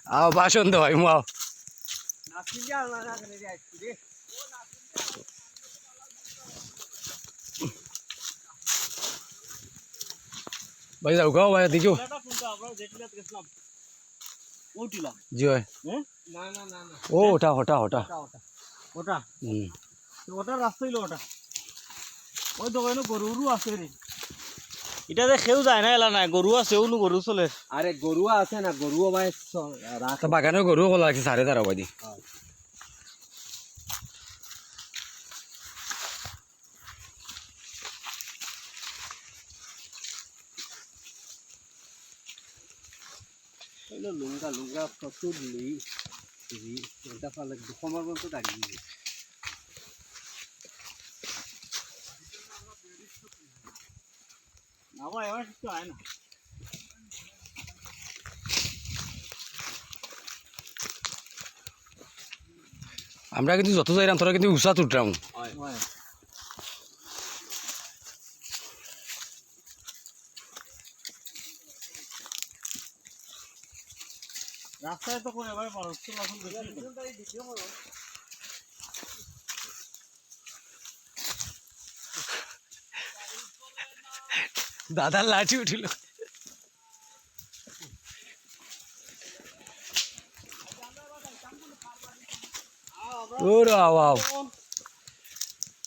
আও বাসন তো ভাই মাও ভাই যাও গাও ভাই দেখিও জি ভাই ও ওটা ওটা ওটা ওটা ওটা রাস্তা হইলো ওটা ওই দোকানে গরুরও আছে রে এটা যে খেউ যায় না এলা নাই গরু আছে ওনু গরু চলে আরে গরুয়া আছে না গরুও ভাই তা বাগানে গরু কলা আছে সাড়ে 13 বাজি হইলো লুঙ্গা লুঙ্গা প্রচুর লি এটা ফলে দুখমার মতো দাঁড়িয়ে না ভাই এবার কিছু হয় না আমরা কিন্তু যত যাইরাম তোরা কিন্তু উষা তুটরাম রাস্তায় তো কোন এবার মানুষ তো এখন দাদার লাঠি উঠিল ওরে আও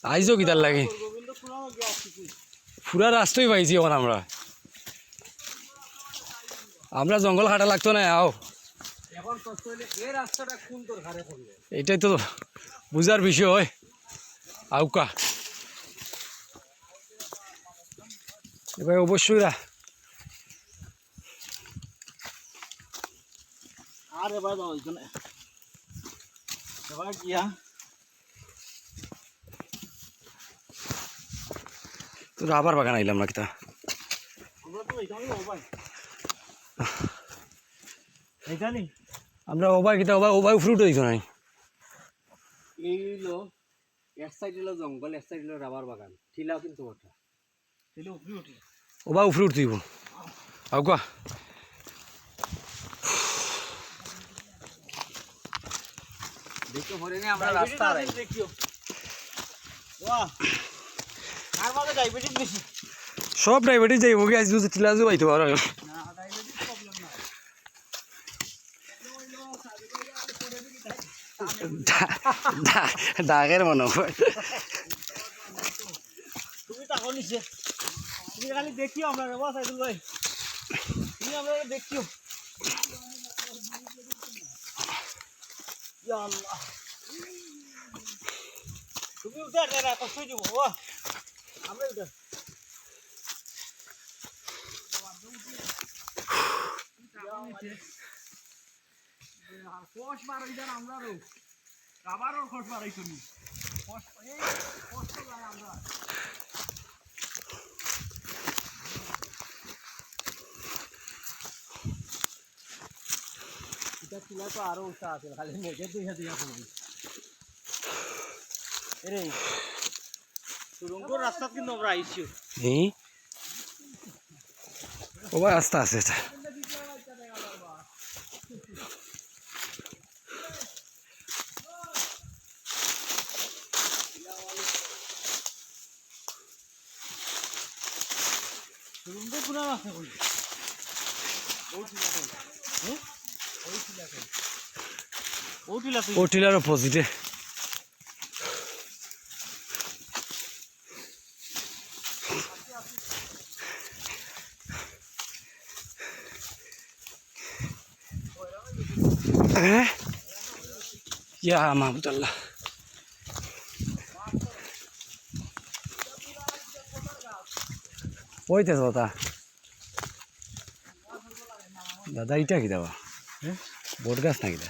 আইজো কি তার লাগে পুরা রাস্তাই পাইছি এখন আমরা জঙ্গল কাটা লাগতো না আও এখন কষ্ট হইলে এই রাস্তাটা কোন তোর ঘরে পড়বে এটাই তো বুঝার বিষয় আউকা এবার অবশ্যই আর এবার দাও এখানে এবার গিয়া তো রাবার বাগান আইলাম না কিতা আমরা তো এইখানে ওবাই এইখানে আমরা ওবাই কিতা ওবাই ফ্রুট হইতো নাই এইলো এক সাইড হলো জঙ্গল এক সাইড হলো রাবার বাগান ঠিলাও কিন্তু ওটা তাহলে উপরে উঠি ওবাই ফ্রুট দিব আউকা দেখো হরে আমরা রাস্তা আই দেখিও বাহ আর মাঝে ডায়াবেটিস বেশি সব ডায়াবেটিস যাইব কি আজ চিলাজু পাইতো আর না ডায়াবেটিস প্রবলেম না ডাকের মনে হয় তুমি তখন নিছে তুমি খালি দেখিও আমরা রে বাস আইদুল ভাই তুমি আমরা দেখিও ইয়া আল্লাহ তুমি উঠে রে কষ্ট দিব বাহ আমরা উঠে কোষ মারাই দেন আমরা রো আবারও কোষ মারাই তুমি কোষ এই কষ্ট যায় আমরা এটা ছিল তো আরো উঠা আছে খালি মেঘে দুইটা দিয়া পড়বি এরে সুরঙ্গ রাস্তা কিন্তু আমরা আইছি এই ওবাই আস্তে আছে সুরঙ্গ পুরা রাস্তা কই ও টিলার অপোজিটে ইয়া মাহমুদুল্লাহ ওইতে দাদা দাদা এটা কি দেওয়া বট গাছ নাকি দা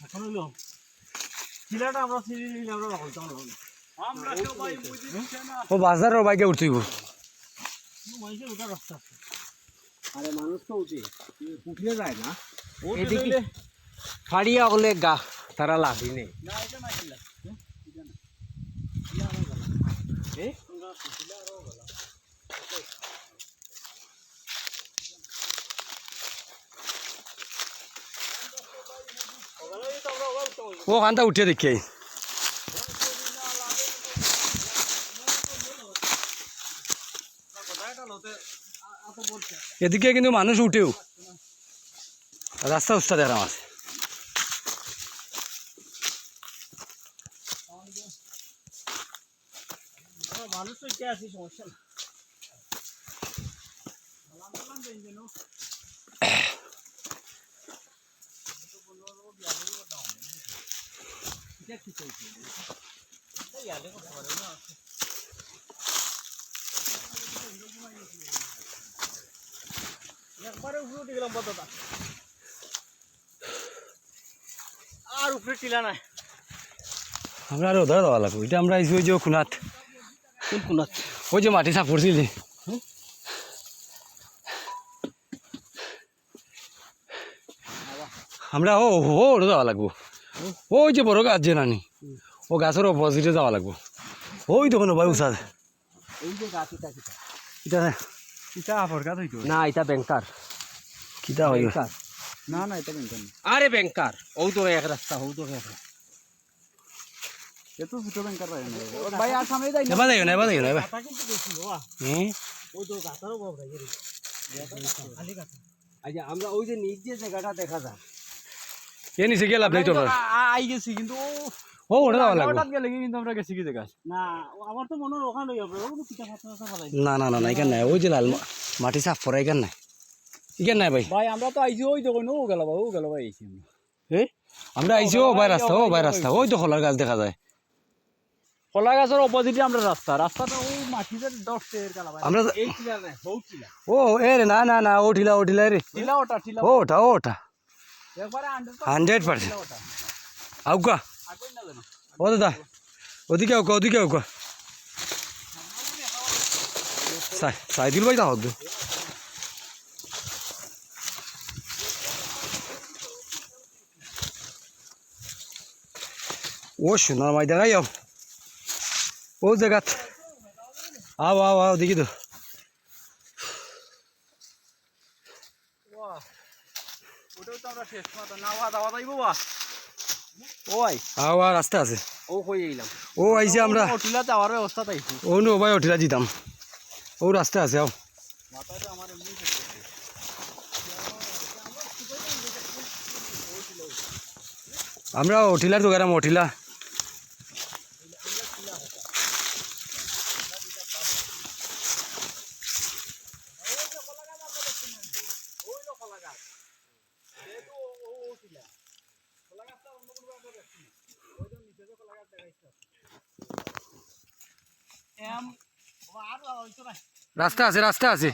এখন হইলো চিলাটা আমরা সিঁড়ি আমরা রাখতাম আমরা সবাই ও বাজারের বাইকে উঠতেইব মাইকে ওটা রাস্তা আছে আরে মানুষ তো উঠে যায় না এদিকে ফাড়িয়া হলে গা তারা লাভই নেই না এটা না কিলা ও খানটা উঠে দেখি এদিকে কিন্তু মানুষ উঠেও রাস্তা উস্তা দেখাম আছে মানুষ তো কে আছি সমস্যা না একবারে উপরে উঠে গেলাম বদটা আর উপরে টিলা নাই আমরা আর ওধারে দেওয়া লাগবো এটা আমরা আইসি ওই যে খুনাত কোন কোনাত ওই যে মাটি সাফ করছিল আমরা ও ও ওটা যাওয়া লাগবো ওই যে বড় গাছ যে নানি ও গাছের অপোজিটে যাওয়া লাগবো ওই তো কোনো ভাই উষা এই যে গাছ এটা এটা এটা আপর গাছ হইতো না এটা ব্যাংকার কিটা হই না না এটা ব্যাংকার না আরে ব্যাংকার ও তো এক রাস্তা ও তো এক রাস্তা এত ছোট ব্যাংকার পাই না ভাই আর সামনে যাই না এবার দেখো না এবার দেখো না এবার কথা কিন্তু বেশি বাবা ওই তো গাতারও বাবা রে খালি গাতা আচ্ছা আমরা ওই যে নিচ যে জায়গাটা দেখা যায় এ নিচে গেলাম নাই তো আই গেছি কিন্তু ও ওটা যাওয়া লাগবো হঠাৎ গেলে কিন্তু আমরা গেছি কি জায়গা না আমার তো মনে ওখানে লই যাবে ও পিঠা ফাটা ফালাই না না না না এখান নাই ওই যে লাল মাটি সাফ করা এখান নাই এখান নাই ভাই ভাই আমরা তো আইছি ওই দোকানে ও গেল ভাই আইছি আমরা আইছি ও ভাই রাস্তা ওই তো খোলার গাছ দেখা যায় কলা গাছের অপোজিটে আমরা রাস্তাটা ওই মাটিতে 10 টাকার গেল ভাই আমরা এই টিলা না বহুত টিলা ও এ রে না না না ও টিলা রে টিলা টিলা ওটা একবারে 100% ওটা আউকা আগুন না জানো ও দাদা ওদিকে আউকা সাইদুল ভাই দাও ও সোনার মাই দেখাই যাও ও জায়গাত আও দেখি তো ওটাও তো আমরা শেষ মাত্র নাওয়া দাওয়া যাইবো বা ওই আও রাস্তা আছে ও কই আইলাম ও আইছে আমরা ওটিলা যাওয়ার ব্যবস্থা তাইছি ও নো ভাই ওঠিলা দিতাম ও রাস্তা আছে আও মাথাটা আমার এমনি আমরা ওঠিলার তো গেলাম ওঠিলা রাস্তা আছে